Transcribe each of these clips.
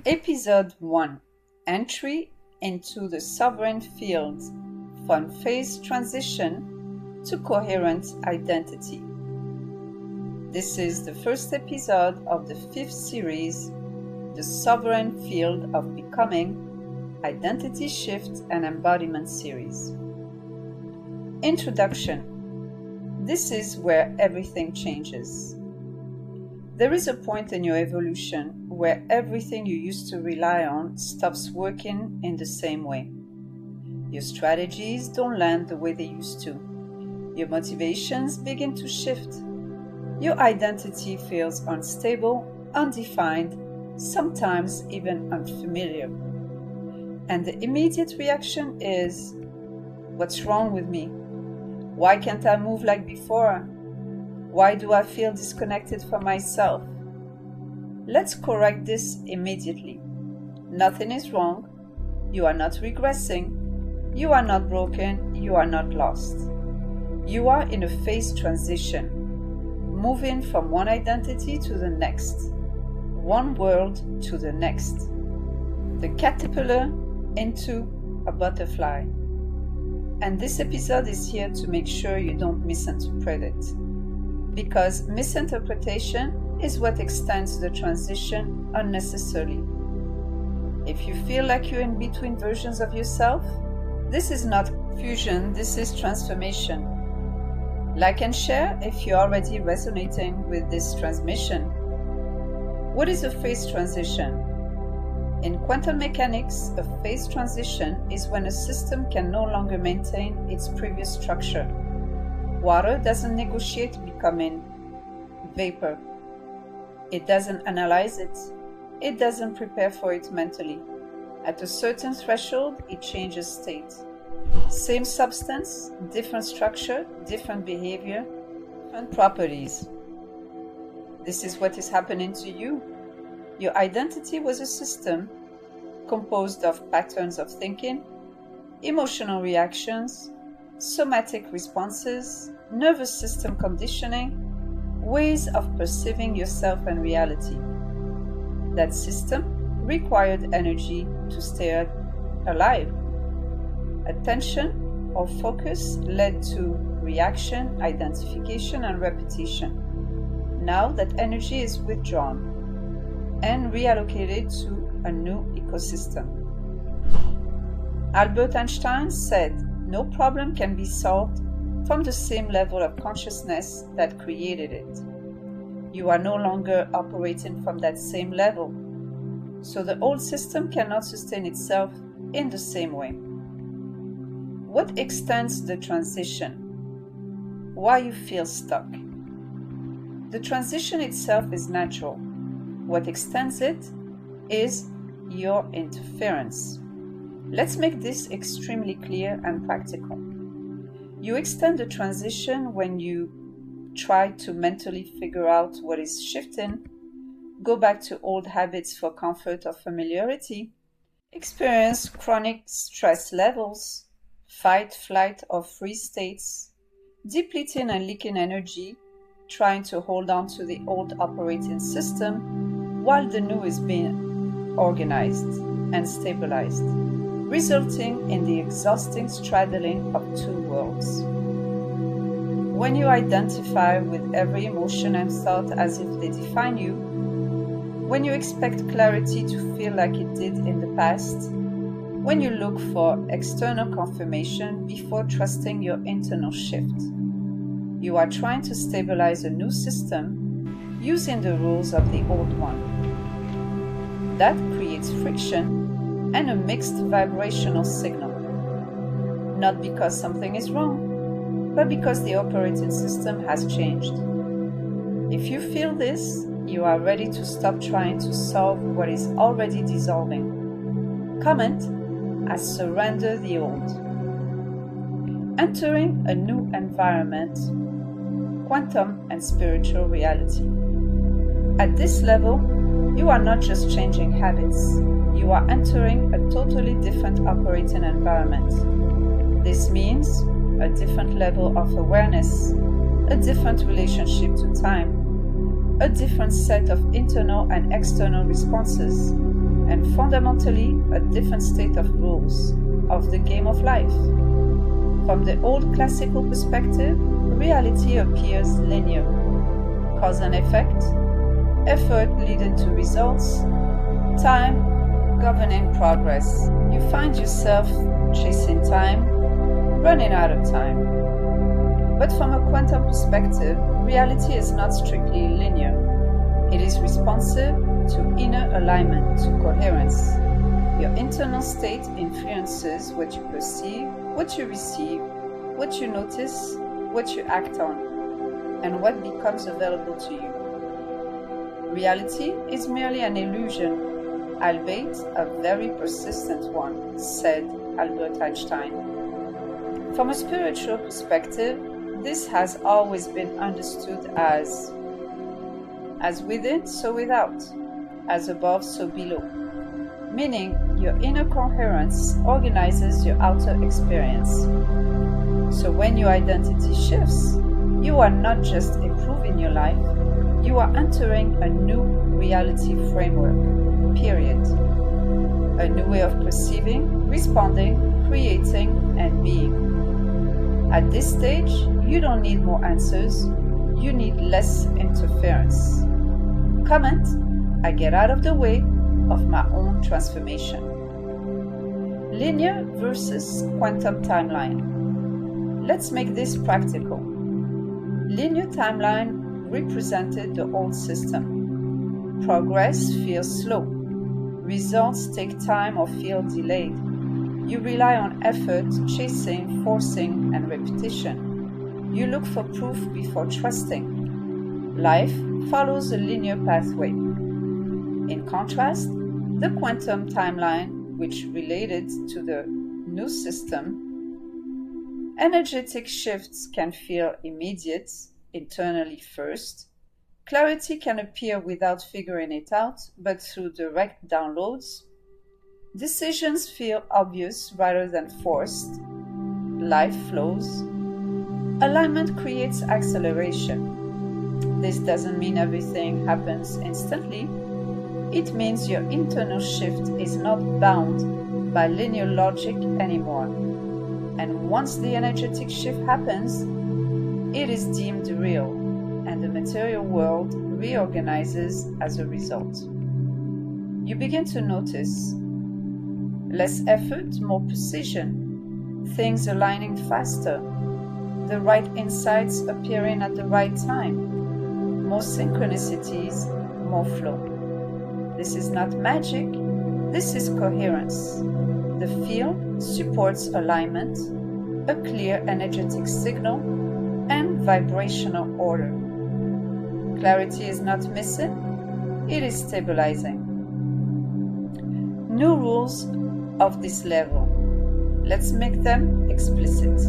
Episode 1: Entry into the Sovereign Field from Phase Transition to Coherent Identity. This is the first episode of the 5th series, the Sovereign Field of Becoming, Identity Shift and Embodiment series. Introduction. This is where everything changes. There is a point in your evolution where everything you used to rely on stops working in the same way. Your strategies don't land the way they used to. Your motivations begin to shift. Your identity feels unstable, undefined, sometimes even unfamiliar. And the immediate reaction is, what's wrong with me? Why can't I move like before? Why do I feel disconnected from myself? Let's correct this immediately. Nothing is wrong. You are not regressing. You are not broken. You are not lost. You are in a phase transition, moving from one identity to the next, one world to the next. The caterpillar into a butterfly. And this episode is here to make sure you don't misinterpret it. Because misinterpretation is what extends the transition unnecessarily. If you feel like you're in between versions of yourself, this is not fusion, this is transformation. Like and share if you're already resonating with this transmission. What is a phase transition? In quantum mechanics, a phase transition is when a system can no longer maintain its previous structure. Water doesn't negotiate becoming vapor. It doesn't analyze it. It doesn't prepare for it mentally. At a certain threshold, it changes state. Same substance, different structure, different behavior, different properties. This is what is happening to you. Your identity was a system composed of patterns of thinking, emotional reactions, somatic responses, nervous system conditioning, ways of perceiving yourself and reality. That system required energy to stay alive. Attention or focus led to reaction, identification, and repetition. Now that energy is withdrawn and reallocated to a new ecosystem. Albert Einstein said, "No problem can be solved from the same level of consciousness that created it." You are no longer operating from that same level, so the old system cannot sustain itself in the same way. What extends the transition? Why you feel stuck? The transition itself is natural. What extends it is your interference. Let's make this extremely clear and practical. You extend the transition when you try to mentally figure out what is shifting, go back to old habits for comfort or familiarity, experience chronic stress levels, fight, flight, or freeze states, depleting and leaking energy, trying to hold on to the old operating system while the new is being organized and stabilized, resulting in the exhausting straddling of two worlds. When you identify with every emotion and thought as if they define you, when you expect clarity to feel like it did in the past, when you look for external confirmation before trusting your internal shift, you are trying to stabilize a new system using the rules of the old one. That creates friction and a mixed vibrational signal. Not because something is wrong, but because the operating system has changed. If you feel this, you are ready to stop trying to solve what is already dissolving. Comment, "I surrender the old." Entering a new environment, quantum and spiritual reality. At this level, you are not just changing habits. You are entering a totally different operating environment. This means a different level of awareness, a different relationship to time, a different set of internal and external responses, and fundamentally a different state of rules of the game of life. From the old classical perspective, reality appears linear. Cause and effect, effort leading to results, time governing progress. You find yourself chasing time, running out of time. But from a quantum perspective, reality is not strictly linear. It is responsive to inner alignment, to coherence. Your internal state influences what you perceive, what you receive, what you notice, what you act on, and what becomes available to you. Reality is merely an illusion, albeit a very persistent one, said Albert Einstein. From a spiritual perspective, this has always been understood as within, so without, as above, so below, meaning your inner coherence organizes your outer experience. So when your identity shifts, you are not just improving your life, you are entering a new reality framework, period. A new way of perceiving, responding, creating, and being. At this stage, you don't need more answers, you need less interference. Comment, I get out of the way of my own transformation. Linear versus quantum timeline. Let's make this practical. Linear timeline represented the old system. Progress feels slow. Results take time or feel delayed. You rely on effort, chasing, forcing, and repetition. You look for proof before trusting. Life follows a linear pathway. In contrast, the quantum timeline, which related to the new system, energetic shifts can feel immediate, internally first. Clarity can appear without figuring it out, but through direct downloads. Decisions feel obvious rather than forced. Life flows. Alignment creates acceleration. This doesn't mean everything happens instantly. It means your internal shift is not bound by linear logic anymore. And once the energetic shift happens, it is deemed real, and the material world reorganizes as a result. You begin to notice less effort, more precision, things aligning faster, the right insights appearing at the right time, more synchronicities, more flow. This is not magic, this is coherence. The field supports alignment, a clear energetic signal, and vibrational order. Clarity is not missing, it is stabilizing. New rules of this level. Let's make them explicit.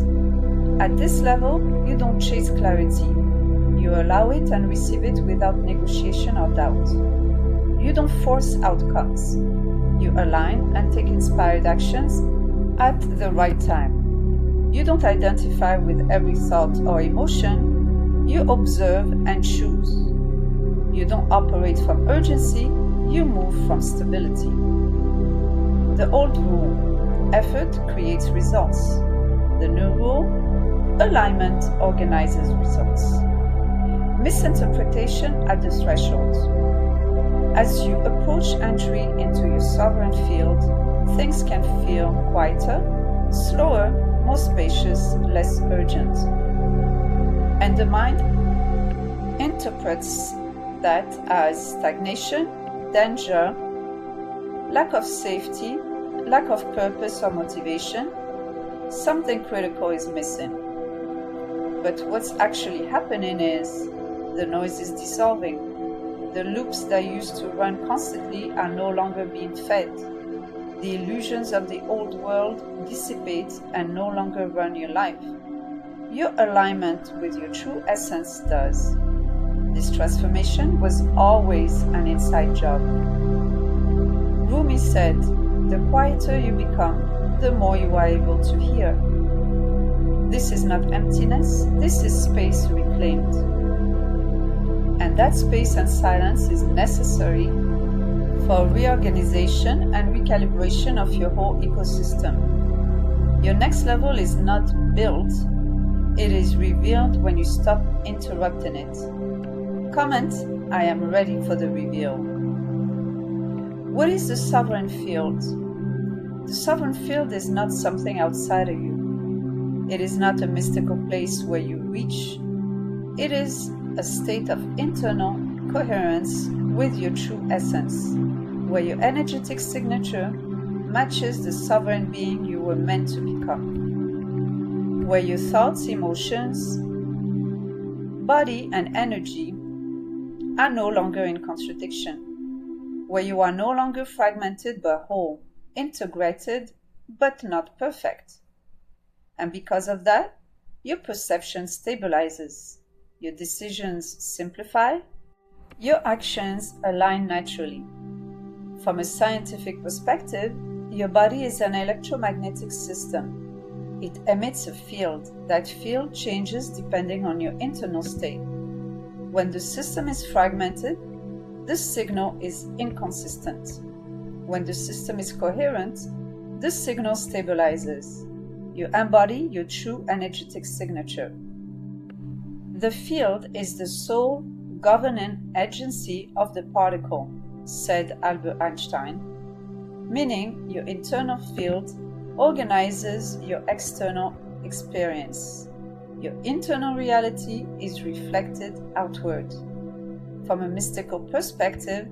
At this level, you don't chase clarity. You allow it and receive it without negotiation or doubt. You don't force outcomes. You align and take inspired actions at the right time. You don't identify with every thought or emotion. You observe and choose. You don't operate from urgency. You move from stability. The old rule, effort creates results. The new rule, alignment organizes results. Misinterpretation at the threshold. As you approach entry into your sovereign field, things can feel quieter, slower, more spacious, less urgent. And the mind interprets that as stagnation, danger, lack of safety, lack of purpose or motivation. Something critical is missing. But what's actually happening is the noise is dissolving. The loops that used to run constantly are no longer being fed. The illusions of the old world dissipate and no longer run your life. Your alignment with your true essence does. This transformation was always an inside job. Rumi said, the quieter you become, the more you are able to hear. This is not emptiness, this is space reclaimed. And And that space and silence is necessary for reorganization and recalibration of your whole ecosystem. Your next level is not built, it is revealed when you stop interrupting it. Comment, I am ready for the reveal. What is the sovereign field? The sovereign field is not something outside of you. It is not a mystical place where you reach. It is a state of internal coherence with your true essence, where your energetic signature matches the sovereign being you were meant to become, where your thoughts, emotions, body, and energy are no longer in contradiction, where you are no longer fragmented but whole, integrated but not perfect. And because of that, your perception stabilizes, your decisions simplify, your actions align naturally. From a scientific perspective, your body is an electromagnetic system. It emits a field. That field changes depending on your internal state. When the system is fragmented, the signal is inconsistent. When the system is coherent, the signal stabilizes. You embody your true energetic signature. The field is the sole governing agency of the particle, said Albert Einstein, meaning your internal field organizes your external experience. Your internal reality is reflected outward. From a mystical perspective,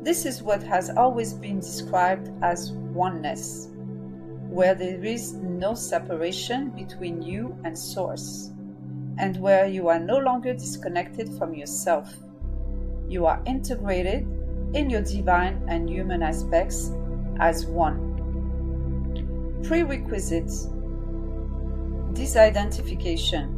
this is what has always been described as oneness, where there is no separation between you and Source, and where you are no longer disconnected from yourself. You are integrated in your divine and human aspects as one. Prerequisite: disidentification.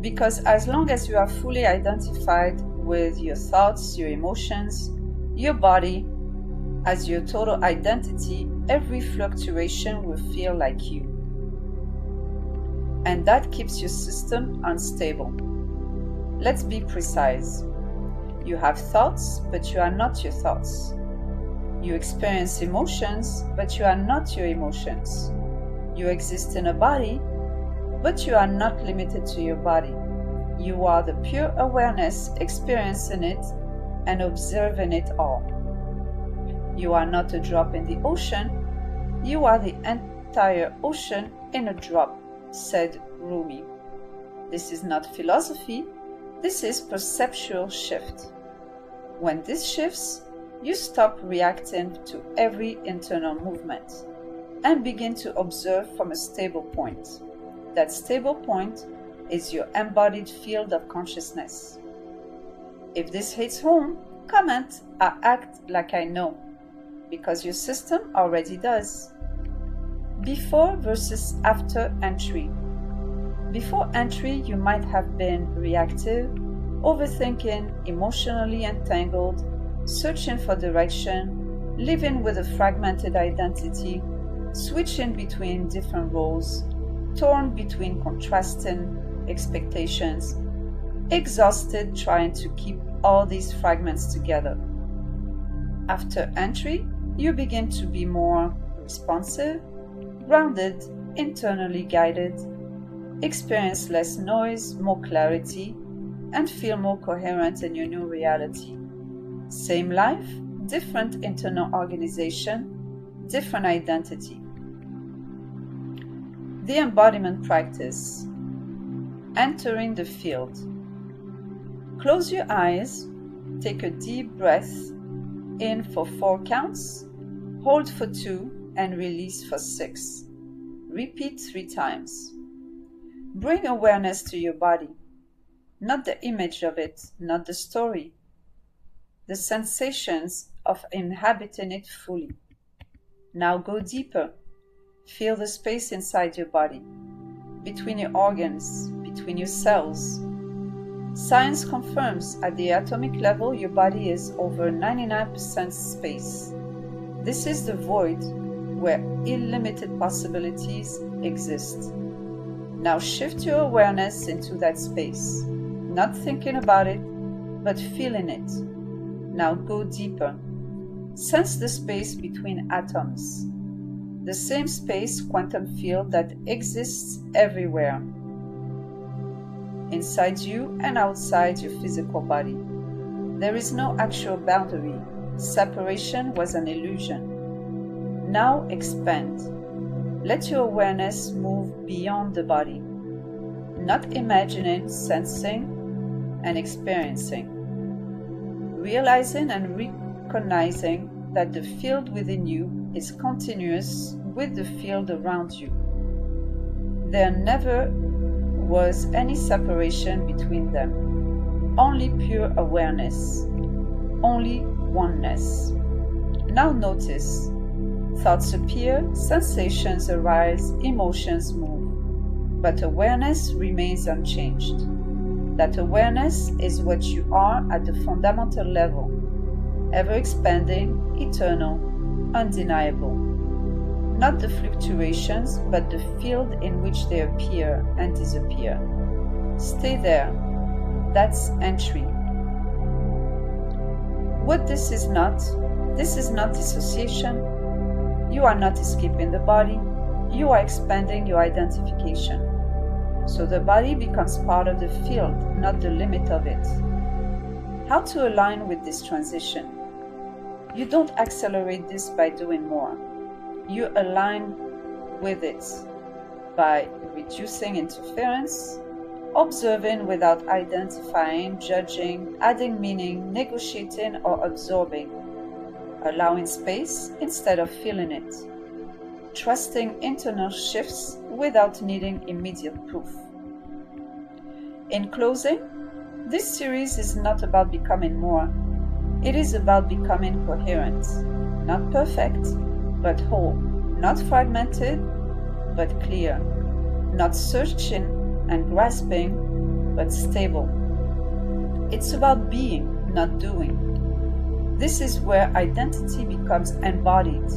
Because as long as you are fully identified with your thoughts, your emotions, your body as your total identity, every fluctuation will feel like you. And that keeps your system unstable. Let's be precise. You have thoughts, but you are not your thoughts. You experience emotions, but you are not your emotions. You exist in a body, but you are not limited to your body. You are the pure awareness experiencing it and observing it all. You are not a drop in the ocean, you are the entire ocean in a drop, said Rumi. This is not philosophy, this is perceptual shift. When this shifts, you stop reacting to every internal movement and begin to observe from a stable point. That stable point is your embodied field of consciousness. If this hits home, comment, I act like I know, because your system already does. Before versus after entry. Before entry, you might have been reactive, overthinking, emotionally entangled, searching for direction, living with a fragmented identity, switching between different roles, torn between contrasting expectations, exhausted trying to keep all these fragments together. After entry, you begin to be more responsive, grounded, internally guided, experience less noise, more clarity, and feel more coherent in your new reality. Same life, different internal organization, different identity. The embodiment practice. Entering the field. Close your eyes, take a deep breath in for 4 counts, hold for 2, and release for 6. Repeat 3 times. Bring awareness to your body, not the image of it, not the story, the sensations of inhabiting it fully. Now go deeper. Feel the space inside your body, between your organs, between your cells. Science confirms at the atomic level your body is over 99% space. This is the void where unlimited possibilities exist. Now shift your awareness into that space, not thinking about it, but feeling it. Now go deeper. Sense the space between atoms, the same space quantum field that exists everywhere, inside you and outside your physical body. There is no actual boundary. Separation was an illusion. Now expand. Let your awareness move beyond the body, not imagining, sensing, and experiencing. Realizing and recognizing that the field within you is continuous with the field around you. There never was any separation between them. Only pure awareness, only oneness. Now notice, thoughts appear, sensations arise, emotions move, but awareness remains unchanged. That awareness is what you are at the fundamental level, ever expanding, eternal, undeniable. Not the fluctuations, but the field in which they appear and disappear. Stay there. That's entry. What this is not dissociation. You are not escaping the body. You are expanding your identification. So the body becomes part of the field, not the limit of it. How to align with this transition? You don't accelerate this by doing more. You align with it by reducing interference, observing without identifying, judging, adding meaning, negotiating, or absorbing, allowing space instead of feeling it, trusting internal shifts without needing immediate proof. In closing, this series is not about becoming more. It is about becoming coherent, not perfect, but whole, not fragmented, but clear, not searching and grasping, but stable. It's about being, not doing. This is where identity becomes embodied.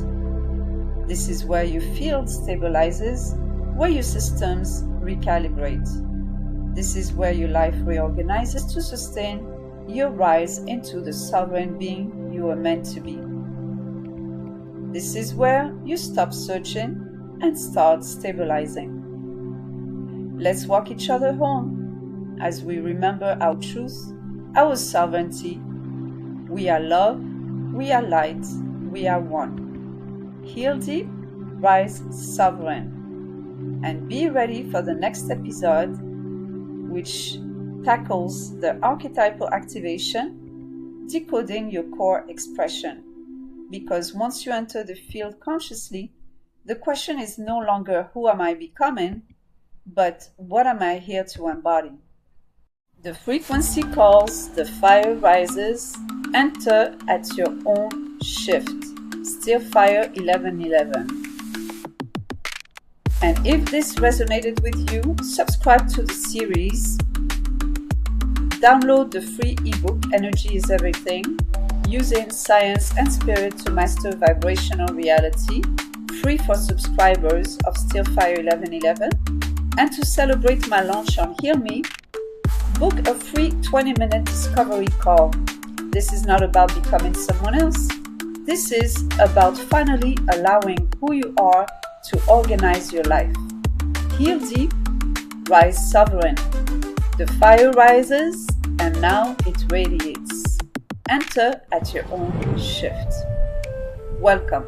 This is where your field stabilizes, where your systems recalibrate. This is where your life reorganizes to sustain your rise into the sovereign being you are meant to be. This is where you stop searching and start stabilizing. Let's walk each other home as we remember our truth, our sovereignty. We are love, we are light, we are one. Heal deep, rise sovereign. And be ready for the next episode, which tackles the archetypal activation, decoding your core expression. Because once you enter the field consciously, the question is no longer who am I becoming, but what am I here to embody? The frequency calls, the fire rises, enter at your own shift. Still Fire 1111. And if this resonated with you, subscribe to the series, download the free ebook Energy is Everything, Using Science and Spirit to Master Vibrational Reality, free for subscribers of Still Fire 1111. And to celebrate my launch on Heal Me, book a free 20-minute discovery call. This is not about becoming someone else. This is about finally allowing who you are to organize your life. Heal deep, rise sovereign. The fire rises and now it radiates. Enter at your own shift. Welcome.